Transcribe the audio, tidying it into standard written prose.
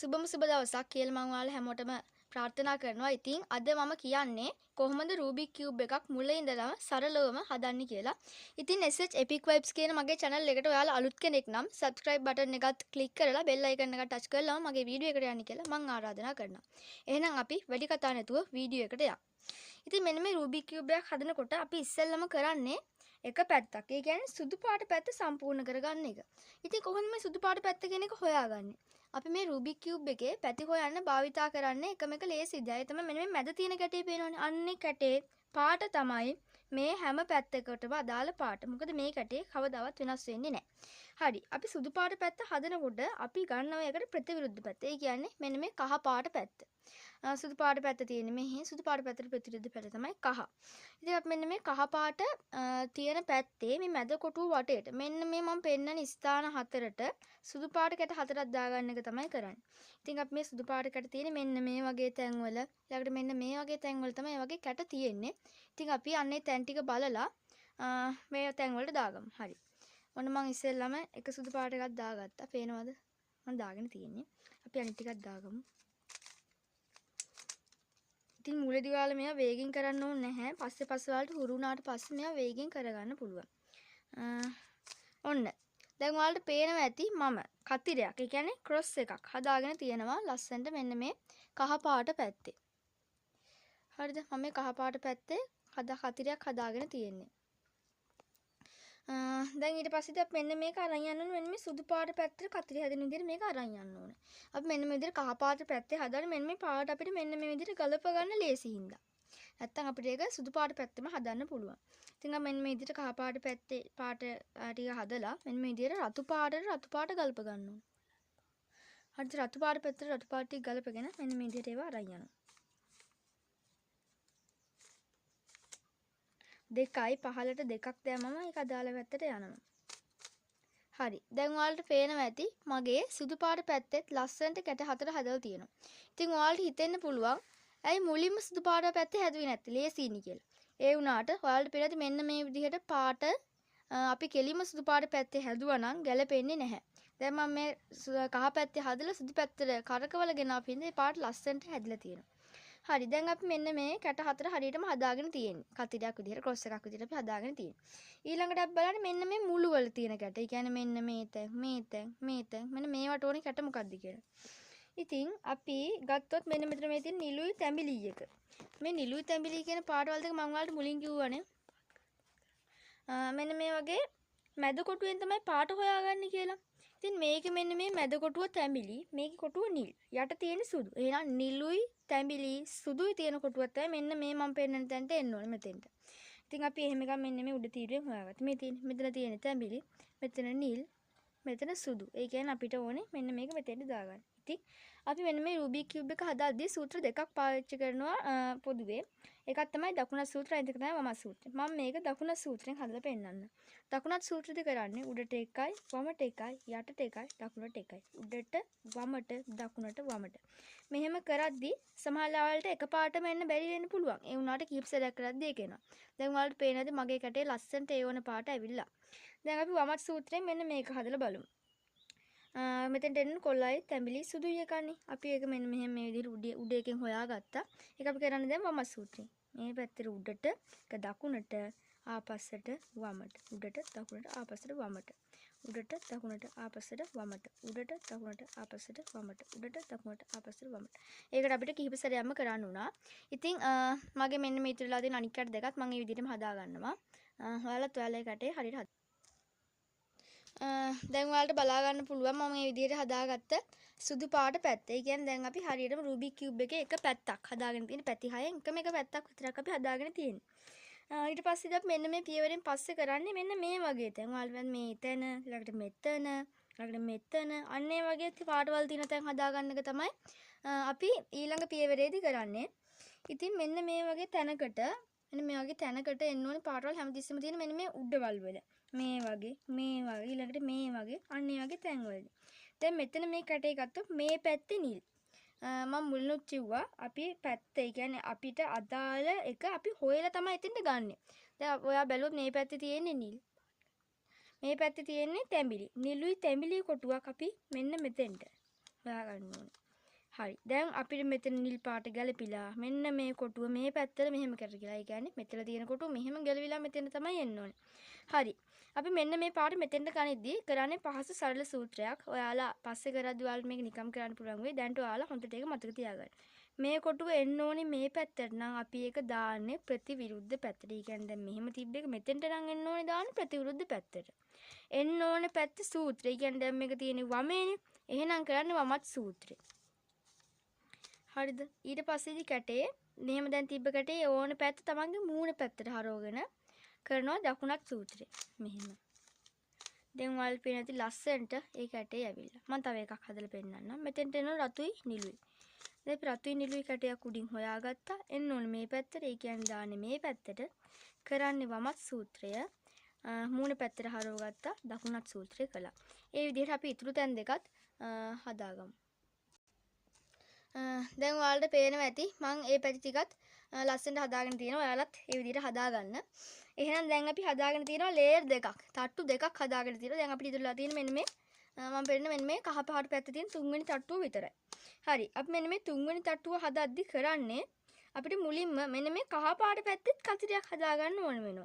සුබම සුබ දවසක් කියලා මම ඔයාලා හැමෝටම ප්‍රාර්ථනා කරනවා. ඉතින් අද මම කියන්නේ කොහොමද රූබික් කියුබ් එකක් මුලින් ඉඳලම සරලවම හදන්නේ කියලා. ඉතින් SH Epic Vibes කියන මගේ channel එකට ඔයාලා අලුත් කෙනෙක් නම් subscribe button එකත් click කරලා bell icon එක touch කරලා මගේ වීඩියෝ එකට යන්න කියලා මම ආරාධනා කරනවා. එහෙනම් අපි වැඩි කතා නැතුව වීඩියෝ එකට යමු. ඉතින් මෙන්න මේ රූබික් කියුබ් එකක් හදනකොට අපි ඉස්සෙල්ලම කරන්නේ එක පැත්තක්. ඒ කියන්නේ සුදු පාට පැත්ත සම්පූර්ණ කරගන්න එක. ඉතින් කොහොමද මේ සුදු පාට පැත්ත කියන එක හොයාගන්නේ? අපි මේ රූබික් කියුබ් එකේ පැති හොයන්න භාවිතා කරන්නේ එකම එක ලේසි දෙයක්. ඒ තමයි මෙන්න මේ මැද තියෙන කැටේ පේනවනේ. අන්නේ කැටේ පාට තමයි මේ හැම පැත්තකටම අදාළ පාට. මොකද මේ කැටේ කවදාවත් වෙනස් වෙන්නේ නැහැ. හරි. අපි සුදු පාට පැත්ත හදනකොට අපි ගන්නවා එකට ප්‍රතිවිරුද්ධ පැත්ත. ඒ කියන්නේ මෙන්න මේ කහ පාට පැත්ත. සුදු පාට පැත්ත තියෙන්නේ මෙහි. සුදු පාට පැත්තට ප්‍රතිවිරුද්ධ පැත්ත තමයි කහ. ඉතින් අපි මෙන්න මේ කහ පාට තියෙන පැත්තේ මේ මැද කොටුව වටේට මෙන්න මේ මම පෙන්නන ස්ථාන හතරට සුදු පාට කැට හතරක් දාගන්න එක තමයි කරන්නේ. ඉතින් අපි මේ සුදු පාට කැට තියෙන්නේ මෙන්න මේ වගේ තැන්වල. ඊළඟට මෙන්න මේ වගේ තැන්වල තමයි මේ වගේ කැට තියෙන්නේ. ඉතින් අපි අන්නේ තැන් ටික බලලා මේ තැන්වලට දාගමු. හරි. ඔන්න මම ඉස්සෙල්ලාම එක සුදු පාට එකක් දාගත්තා. පේනවද? මම දාගෙන තියෙන්නේ. අපි අනිත් ටිකක් දාගමු. ඉතින් මුලදී ඔයාලා මේවා වේගෙන් කරන්න ඕනේ නැහැ. පස්සේ වලට හුරු වුණාට පස්සේ මේවා වේගෙන් කරගන්න පුළුවන්. ඔන්න. දැන් ඔයාලට පේනවා ඇති මම කතිරයක්. ඒ කියන්නේ ක්‍රොස් එකක් හදාගෙන තියෙනවා ලස්සනට මෙන්න මේ කහ පාට පැත්තේ. හරිද? මම මේ කහ පාට පැත්තේ කතිරයක් හදාගෙන තියෙන්නේ. දැන් ඊට පස්සේ අපි මෙන්න මේක අරන් යන්න ඕනේ. මෙන්න මේ සුදු පාට පැත්තට කතිරය හැදෙන විදිහට මේක අරන් යන්න ඕනේ. අපි මෙන්න මේ විදිහට කහ පාට පැත්තේ හදාගෙන මෙන්න මේ පාට අපිට මෙන්න මේ විදිහට ගලප ගන්න ලේසි හින්දා. නැත්තම් අපිට ඒක සුදු පාට පැත්තෙම හදන්න පුළුවන්. ඉතින් අපි මෙන්න මේ විදිහට කහ පාට පැත්තේ පාට ටික හදලා මෙන්න මේ විදිහට රතු පාට ගලප ගන්න ඕනේ. හරිද? රතු පාට පැත්තට රතු පාට ටික ගලපගෙන මෙන්න මේ විදිහට ඒවා අරන් යනවා. 2යි 15ට 2ක් දැම්මම ඒක අදාළ පැත්තට යනවා. හරි. දැන් ඔයාලට පේනවා ඇති මගේ සුදු පාට පැත්තෙත් ලස්සනට කැට හතර හදලා තියෙනවා. ඉතින් ඔයාලට හිතෙන්න පුළුවන් ඇයි මුලින්ම සුදු පාට පැත්තේ හැදුවේ නැත්තේ ලේසියිනි කියලා. ඒ වුණාට ඔයාලට පේනවා මෙන්න මේ විදිහට පාට අපි කෙලිම සුදු පාට පැත්තේ හැදුවා නම් ගැලපෙන්නේ නැහැ. දැන් මම මේ කහ පැත්තේ හදලා සුදු පැත්තට කරකවල ගෙනාව පින්ද මේ පාට ලස්සනට හැදිලා තියෙනවා. හරි. දැන් අපි මෙන්න මේ කැට හතර හරියටම හදාගෙන තියෙන්නේ. කතිරයක් විදිහට ක්‍රොස් එකක් විදිහට අපි හදාගෙන තියෙන්නේ. ඊළඟට අපි බලන්නේ මෙන්න මේ මුළු වල තියෙන කැට. ඒ කියන්නේ මෙන්න මේ තැන් මෙන්න මේවට ඕනේ කැට මොකක්ද කියලා. ඉතින් අපි ගත්තොත් මෙන්න මෙතන මේ තියෙන නිලුයි තැඹිලි එක. මේ නිලුයි තැඹිලි කියන පාටවල දෙක මම ඔයාලට මුලින් කිව්වනේ. මෙන්න මේ වගේ මැද කොටුවෙන් තමයි පාට හොයාගන්නේ කියලා. ඉතින් මේකේ මෙන්න මේ මැද කොටුව තැඹිලි, මේකේ කොටුව නිල්. යට තියෙන සුදු. එහෙනම් නිලුයි තැඹිලි සුදුයි තියෙන කොටුවක් තමයි මෙන්න මේ මම පෙන්නන තැනට එන්න ඕනේ මෙතෙන්ට. ඉතින් අපි එහෙම එකක් මෙන්න මේ උඩ තීරුවෙන් හොයාගත්තා. මෙතන තියෙන තැඹිලි, මෙතන නිල්, මෙතන සුදු. ඒ කියන්නේ අපිට ඕනේ මෙන්න මේක මෙතෙන්ට දාගන්න. ඉතින් අපි මෙන්න මේ රූබික් කියුබ් එක හදාද්දී සූත්‍ර දෙකක් පාවිච්චි කරනවා පොදුවේ. එකක් තමයි දකුණත් සූත්‍රය, අනිත් එක තමයි වමත් සූත්‍රය. මම මේක දකුණත් සූත්‍රයෙන් හදලා පෙන්නන්න. දකුණත් සූත්‍රෙදි කරන්නේ උඩට එකයි, වමට එකයි, යටට එකයි, දකුණට එකයි. උඩට, වමට, දකුණට, වමට. මෙහෙම කරද්දී සමහර ලාවලට එකපාරටම එන්න බැරි වෙන්න පුළුවන්. ඒ වුණාට කීප සැරයක් කරද්දී ඒක එනවා. දැන් ඔයාලට පේනද මගේ කැටේ ලස්සනට ඒ වුණ පාට ඇවිල්ලා. දැන් අපි වමත් සූත්‍රයෙන් මෙන්න මේක හදලා බලමු. මෙතෙන්ට එන්න කොළයි තැඹිලි සුදුයි එකන්නේ. අපි ඒක මෙන්න මෙහෙම මේ විදිහට උඩ එකෙන් හොයාගත්තා. ඒක අපි කරන්නේ දැන් වමත් සූත්‍රයෙන්. මේ පැත්තට උඩට, එක දකුණට, ආපස්සට, වමට. උඩට, දකුණට, ආපස්සට, වමට. උඩට, දකුණට, ආපස්සට, වමට. උඩට, දකුණට, ආපස්සට, වමට. උඩට, දකුණට, ආපස්සට, වමට. ඒකට අපිට කිහිප සැරයක්ම කරන්න උනා. ඉතින් මගේ මෙන්න මේ ඉතුරුලා තියෙන අනික් කැට දෙකත් මම මේ විදිහටම හදා ගන්නවා. ඔයාලේ කැටේ හරියට දැන් ඔයාලට බලා ගන්න පුළුවන් මම මේ විදිහට හදාගත්ත සුදු පාට පැත්ත. ඒ කියන්නේ දැන් අපි හරියටම රූබික් කියුබ් එකේ එක පැත්තක් හදාගෙන තියෙන පැති හයෙන් එකම එක පැත්තක් විතරක් අපි හදාගෙන තියෙන්නේ. ඊට පස්සේ අපි මෙන්න මේ පියවරෙන් පස්සේ කරන්නේ මෙන්න මේ වගේ තැන්. ඔයාලට මේ තැන, ඊළඟට මෙතන, ඊළඟට මෙතන අන්න ඒ වගේ පාටවල තියෙන තැන් හදාගන්න එක තමයි අපි ඊළඟ පියවරේදී කරන්නේ. ඉතින් මෙන්න මේ වගේ තැනකට මෙන්න මේ වගේ තැනකට එන්න ඕනේ පාටවල හැමතිස්සෙම තියෙන මෙන්න මේ උඩවල් වල. මේ වගේ ඊළඟට මේ වගේ අන්න ඒ වගේ තැන්වලදී. දැන් මෙතන මේ කැටේ ගත්තොත් මේ පැත්තේ නිල්. මම මුලිනුත් කිව්වා අපි පැත්ත, ඒ කියන්නේ අපිට අදාළ එක අපි හොයලා තමයි එතෙන්ට ගන්නෙ. දැන් ඔයා බැලුවොත් මේ පැත්තේ තියෙන්නේ නිල්. මේ පැත්තේ තියෙන්නේ තැඹිලි. නිලුයි තැඹිලි කොටුවක් අපි මෙන්න මෙතෙන්ට හොයාගන්න ඕනේ. හරි. දැන් අපිට මෙතන නිල් පාට ගැලපිලා මෙන්න මේ කොටුව මේ පැත්තට මෙහෙම කරගලා. ඒ කියන්නේ මෙතන තියෙන කොටුව මෙහෙම ගැලවිලා මෙතන තමයි එන්න ඕනේ. හරි. අපි මෙන්න මේ පාට මෙතෙන්ට කනිද්දී කරන්නේ පහසු සරල සූත්‍රයක්. ඔයාලා පස්සේ කරද්දී ඔයාලට මේක නිකම් කරන්න පුළුවන් වෙයි. දැන්ට ඔයාලා හොඳට ඒක මතක තියාගන්න. මේ කොටුව එන්න ඕනේ මේ පැත්තට නම් අපි ඒක දාන්නේ ප්‍රතිවිරුද්ධ පැත්තට. ඒ කියන්නේ දැන් මෙහෙම තිබ්බ එක මෙතෙන්ට නම් එන්න ඕනේ දාන්නේ ප්‍රතිවිරුද්ධ පැත්තට. එන්න ඕනේ පැත්ත සූත්‍රය. ඒ කියන්නේ දැන් මේක තියෙන්නේ වමේනේ. එහෙනම් කරන්නේ වමත් සූත්‍රය. හරිද? ඊට පස්සේදී කැටේ මෙහෙම දැන් තිබ්බ කැටේ ඕන පැත්ත තමන්ගේ මූණ පැත්තට හරවගෙන කරනවා දකුණත් සූත්‍රය. මෙහෙම. දැන් ඔයාලට පේන ඇති ලස්සනට ඒ කැටේ ඇවිල්ලා. මම තව එකක් හදලා පෙන්නන්නම්. මෙතෙන්ට එනවා රතුයි නිලුයි. දැන් අපි රතුයි නිලුයි කැටයක් උඩින් හොයාගත්තා. එන්න ඕනේ මේ පැත්තට. ඒ කියන්නේ දාන්නේ මේ පැත්තට. කරන්නේ වමත් සූත්‍රය. මූණ පැත්තට හරවගත්තා. දකුණත් සූත්‍රය කළා. ඒ විදිහට අපි ඊතුරු තැන් දෙකත් හදාගමු. දැන් ඔයාලට පේනවා ඇති මම ඒ පැති ටිකත් ලස්සනට හදාගෙන තියෙනවා. ඔයාලත් ඒ විදිහට හදාගන්න. එහෙනම් දැන් අපි හදාගෙන තියෙනවා ලේයර් දෙකක්. තට්ටු දෙකක් හදාගෙන තියෙනවා. දැන් අපිට ඉතුරුලා තියෙන්නේ මෙන්න මේ මම පෙන්නන මෙන්න මේ කහ පහට පැත්තේ තියෙන තුන්වෙනි තට්ටුව විතරයි. හරි. අපි මෙන්න මේ තුන්වෙනි තට්ටුව හදද්දි කරන්නේ අපිට මුලින්ම මෙන්න මේ කහ පාට පැත්තෙත් කතිරයක් හදාගන්න ඕන වෙනවා.